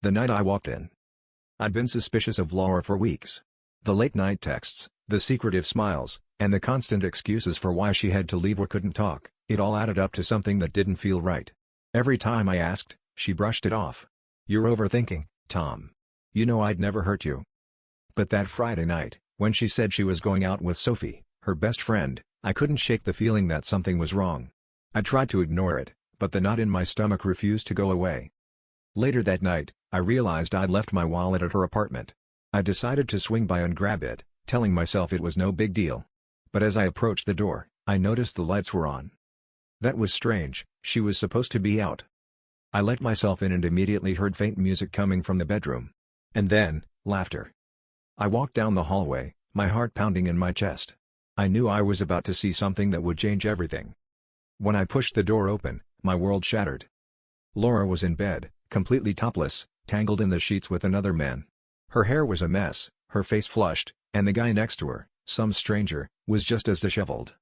The night I walked in. I'd been suspicious of Laura for weeks. The late-night texts, the secretive smiles, and the constant excuses for why she had to leave or couldn't talk, it all added up to something that didn't feel right. Every time I asked, she brushed it off. "You're overthinking, Tom. You know I'd never hurt you." But that Friday night, when she said she was going out with Sophie, her best friend, I couldn't shake the feeling that something was wrong. I tried to ignore it, but the knot in my stomach refused to go away. Later that night, I realized I'd left my wallet at her apartment. I decided to swing by and grab it, telling myself it was no big deal. But as I approached the door, I noticed the lights were on. That was strange, she was supposed to be out. I let myself in and immediately heard faint music coming from the bedroom. And then, laughter. I walked down the hallway, my heart pounding in my chest. I knew I was about to see something that would change everything. When I pushed the door open, my world shattered. Laura was in bed, completely topless, tangled in the sheets with another man. Her hair was a mess, her face flushed, and the guy next to her, some stranger, was just as disheveled.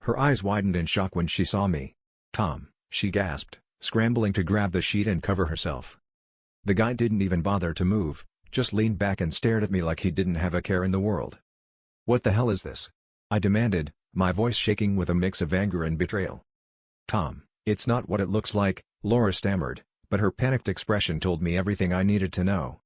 Her eyes widened in shock when she saw me. "Tom," she gasped, scrambling to grab the sheet and cover herself. The guy didn't even bother to move, just leaned back and stared at me like he didn't have a care in the world. "What the hell is this?" I demanded, my voice shaking with a mix of anger and betrayal. "Tom, it's not what it looks like," Laura stammered, but her panicked expression told me everything I needed to know.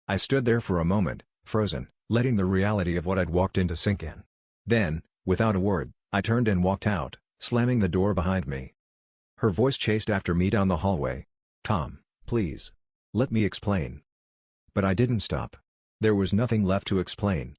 I stood there for a moment, frozen, letting the reality of what I'd walked into sink in. Then, without a word, I turned and walked out, slamming the door behind me. Her voice chased after me down the hallway. "Tom, please. Let me explain." But I didn't stop. There was nothing left to explain,